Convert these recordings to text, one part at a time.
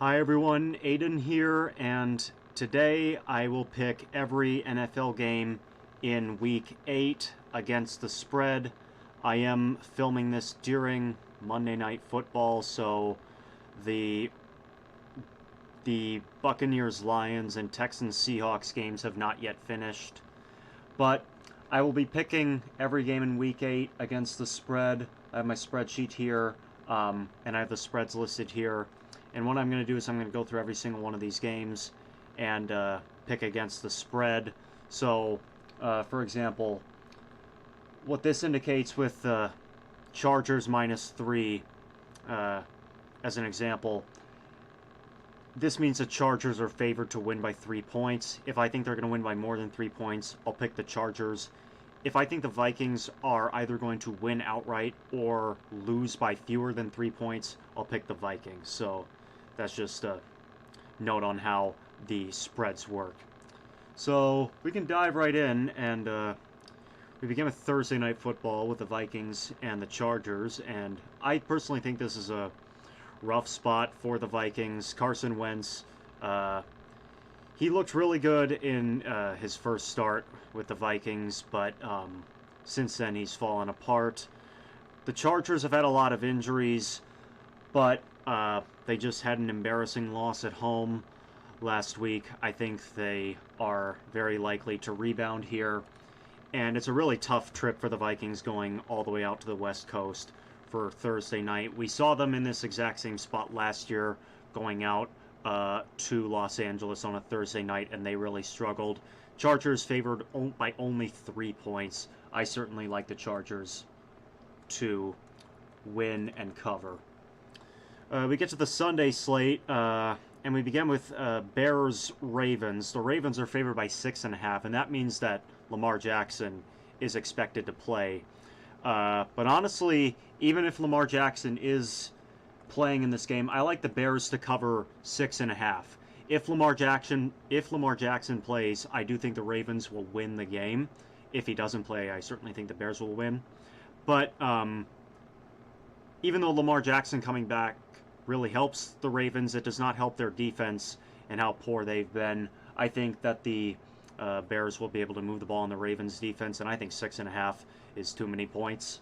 Hi everyone, Aiden here, and today I will pick every NFL game in Week 8 against the spread. I am filming this during Monday Night Football, so the Buccaneers-Lions and Texans-Seahawks games have not yet finished. But I will be picking every game in Week 8 against the spread. I have my spreadsheet here, and I have the spreads listed here. And what I'm going to do is I'm going to go through every single one of these games and pick against the spread. So, for example, what this indicates with Chargers -3, as an example, this means the Chargers are favored to win by 3 points. If I think they're going to win by more than 3 points, I'll pick the Chargers. If I think the Vikings are either going to win outright or lose by fewer than 3 points, I'll pick the Vikings. So that's just a note on how the spreads work. So we can dive right in, and we begin with Thursday Night Football with the Vikings and the Chargers. And I personally think this is a rough spot for the Vikings. Carson Wentz, he looked really good in his first start with the Vikings, but since then he's fallen apart. The Chargers have had a lot of injuries, but they just had an embarrassing loss at home last week. I think they are very likely to rebound here, and it's a really tough trip for the Vikings going all the way out to the West Coast for Thursday night. We saw them in this exact same spot last year going out to Los Angeles on a Thursday night, and they really struggled. Chargers favored by only 3 points. I certainly like the Chargers to win and cover. We get to the Sunday slate, and we begin with Bears-Ravens. The Ravens are favored by 6.5, and that means that Lamar Jackson is expected to play. But honestly, even if Lamar Jackson is playing in this game, I like the Bears to cover 6.5. If Lamar Jackson plays, I do think the Ravens will win the game. If he doesn't play, I certainly think the Bears will win. But even though Lamar Jackson coming back really helps the Ravens, it does not help their defense and how poor they've been. I think that the Bears will be able to move the ball in the Ravens' defense, and I think 6.5 is too many points.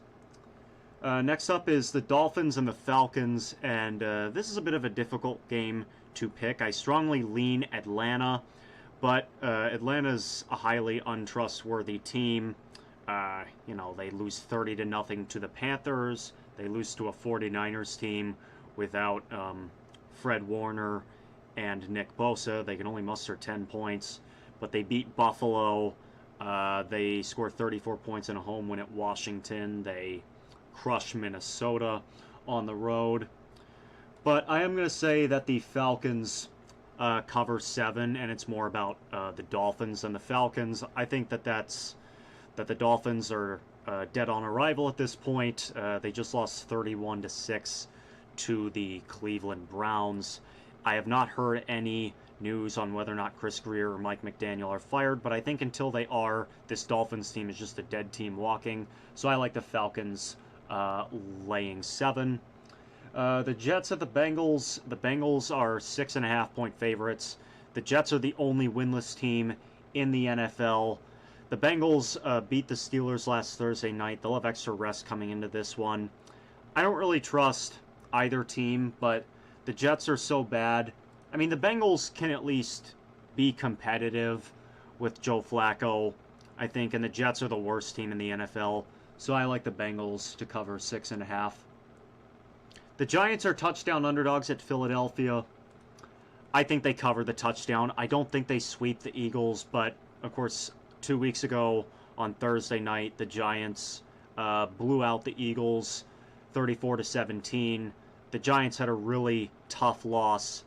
Next up is the Dolphins and the Falcons, and this is a bit of a difficult game to pick. I strongly lean Atlanta, but Atlanta's a highly untrustworthy team. They lose 30-0 to the Panthers. They lose to a 49ers team without Fred Warner and Nick Bosa. They can only muster 10 points, but they beat Buffalo. They scored 34 points in a home win at Washington. They crushed Minnesota on the road. But I am going to say that the Falcons cover 7, and it's more about the Dolphins than the Falcons. I think that the Dolphins are dead on arrival at this point. They just lost 31-6 to the Cleveland Browns. I have not heard any news on whether or not Chris Greer or Mike McDaniel are fired, but I think until they are, this Dolphins team is just a dead team walking. So I like the Falcons laying 7. The Jets at the Bengals. The Bengals are 6.5-point favorites. The Jets are the only winless team in the NFL. The Bengals beat the Steelers last Thursday night. They'll have extra rest coming into this one. I don't really trust either team, but the Jets are so bad. I mean, the Bengals can at least be competitive with Joe Flacco, I think, and the Jets are the worst team in the NFL, so I like the Bengals to cover 6.5. The Giants are touchdown underdogs at Philadelphia. I think they cover the touchdown. I don't think they sweep the Eagles, but, of course, 2 weeks ago on Thursday night, the Giants blew out the Eagles 34-17. The Giants had a really tough loss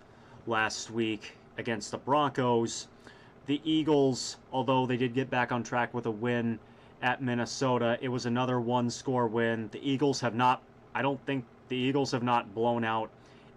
last week against the Broncos. The Eagles, although they did get back on track with a win at Minnesota, it was another one-score win. I don't think the Eagles have not blown out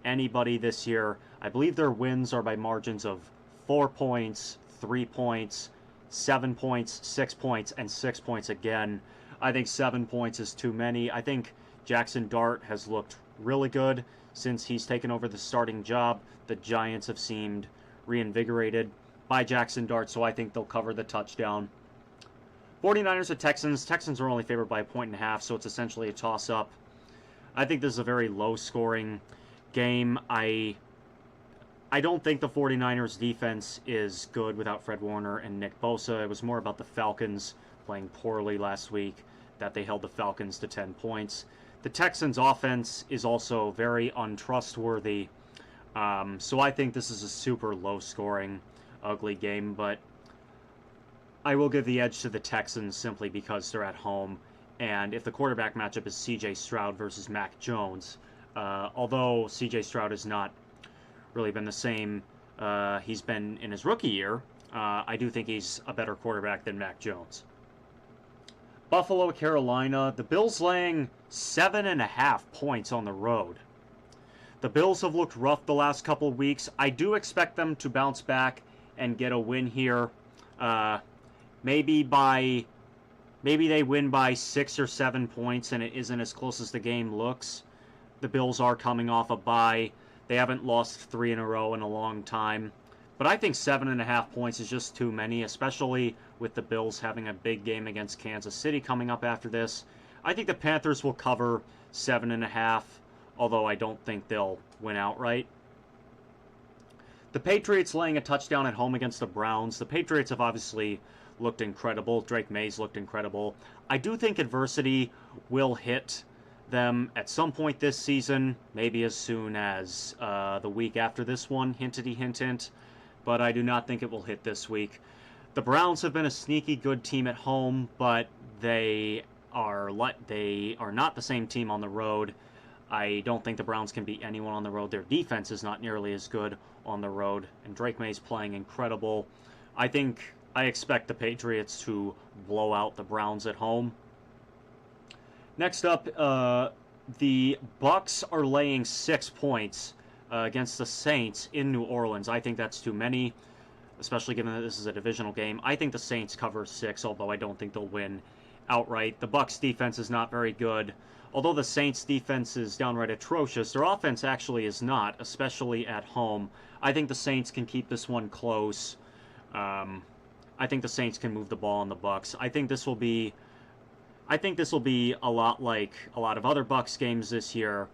anybody this year. I believe their wins are by margins of 4 points, 3 points, 7 points, 6 points, and 6 points again. I think 7 points is too many. I think Jackson Dart has looked really good since he's taken over the starting job. The Giants have seemed reinvigorated by Jackson Dart, so I think they'll cover the touchdown. 49ers at Texans. Texans are only favored by 1.5, so it's essentially a toss-up. I think this is a very low-scoring game. I don't think the 49ers defense is good without Fred Warner and Nick Bosa. It was more about the Falcons playing poorly last week that they held the Falcons to 10 points. The Texans offense is also very untrustworthy. So I think this is a super low-scoring, ugly game, but I will give the edge to the Texans simply because they're at home. And if the quarterback matchup is C.J. Stroud versus Mac Jones, although C.J. Stroud has not really been the same he's been in his rookie year, I do think he's a better quarterback than Mac Jones. Buffalo, Carolina. The Bills laying 7.5 points on the road. The Bills have looked rough the last couple of weeks. I do expect them to bounce back and get a win here. Maybe they win by 6 or 7 points and it isn't as close as the game looks. The Bills are coming off a bye. They haven't lost 3 in a row in a long time. But I think 7.5 points is just too many, especially with the Bills having a big game against Kansas City coming up after this. I think the Panthers will cover 7.5, although I don't think they'll win outright. The Patriots laying a touchdown at home against the Browns. The Patriots have obviously looked incredible. Drake May's looked incredible. I do think adversity will hit them at some point this season, maybe as soon as the week after this one, hintity hint hint, but I do not think it will hit this week. The Browns have been a sneaky good team at home, but they are not the same team on the road. I don't think the Browns can beat anyone on the road. Their defense is not nearly as good on the road, and Drake May's playing incredible. I expect the Patriots to blow out the Browns at home. Next up, the Bucs are laying 6 points against the Saints in New Orleans. I think that's too many, especially given that this is a divisional game. I think the Saints cover 6, although I don't think they'll win outright. The Bucs defense is not very good. Although the Saints defense is downright atrocious, their offense actually is not, especially at home. I think the Saints can keep this one close. I think the Saints can move the ball on the Bucs. I think this will be a lot like a lot of other Bucs games this year.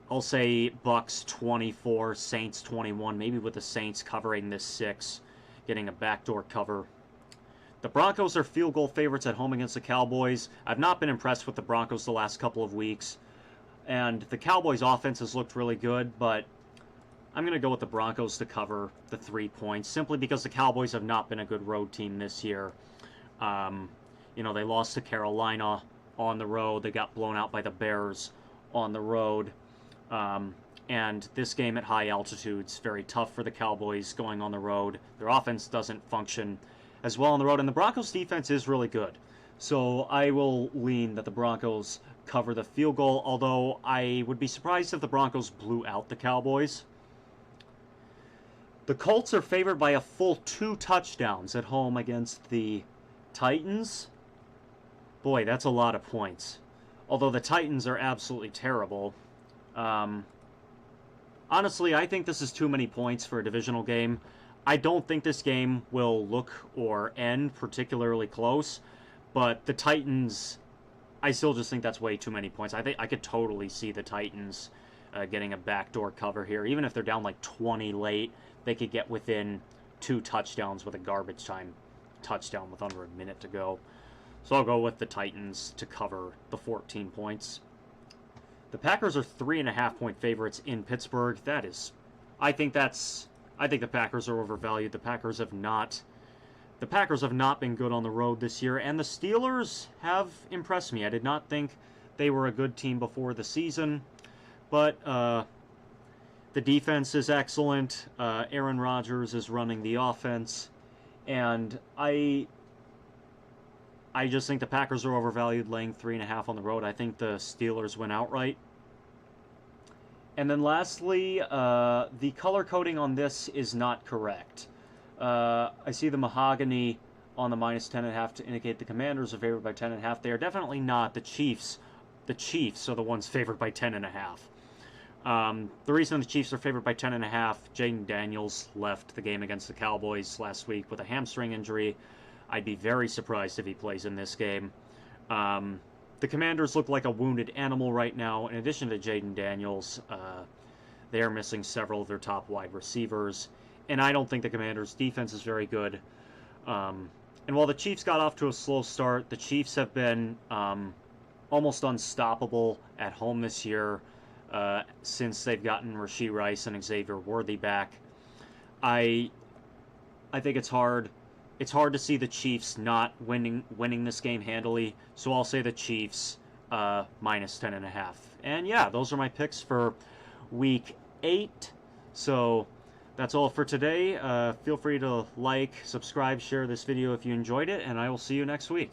I'll say Bucs 24, Saints 21, maybe with the Saints covering this 6, getting a backdoor cover. The Broncos are field goal favorites at home against the Cowboys. I've not been impressed with the Broncos the last couple of weeks, and the Cowboys' offense has looked really good, but I'm going to go with the Broncos to cover the 3 points, simply because the Cowboys have not been a good road team this year. They lost to Carolina on the road. They got blown out by the Bears on the road. And this game at high altitude is very tough for the Cowboys going on the road. Their offense doesn't function as well on the road, and the Broncos' defense is really good. So I will lean that the Broncos cover the field goal, although I would be surprised if the Broncos blew out the Cowboys. The Colts are favored by a full 2 touchdowns at home against the Titans. Boy, that's a lot of points. Although the Titans are absolutely terrible. Honestly, I think this is too many points for a divisional game. I don't think this game will look or end particularly close, but the Titans, I still just think that's way too many points. I think I could totally see the Titans getting a backdoor cover here. Even if they're down like 20 late, they could get within 2 touchdowns with a garbage time touchdown with under a minute to go. So I'll go with the Titans to cover the 14 points. The Packers are 3.5-point favorites in Pittsburgh. I think the Packers are overvalued. The Packers have not been good on the road this year, and the Steelers have impressed me. I did not think they were a good team before the season, but the defense is excellent. Aaron Rodgers is running the offense, and I just think the Packers are overvalued, laying 3.5 on the road. I think the Steelers win outright. And then lastly, the color coding on this is not correct. I see the mahogany on the minus 10.5 to indicate the Commanders are favored by 10.5. They are definitely not. The Chiefs are the ones favored by 10.5. The reason the Chiefs are favored by 10.5, Jaden Daniels left the game against the Cowboys last week with a hamstring injury. I'd be very surprised if he plays in this game. The Commanders look like a wounded animal right now. In addition to Jaden Daniels, they are missing several of their top wide receivers. And I don't think the Commanders' defense is very good. And while the Chiefs got off to a slow start, the Chiefs have been almost unstoppable at home this year since they've gotten Rashee Rice and Xavier Worthy back. I think it's hard. It's hard to see the Chiefs not winning this game handily. So I'll say the Chiefs minus 10.5. And yeah, those are my picks for Week 8. So that's all for today. Feel free to like, subscribe, share this video if you enjoyed it, and I will see you next week.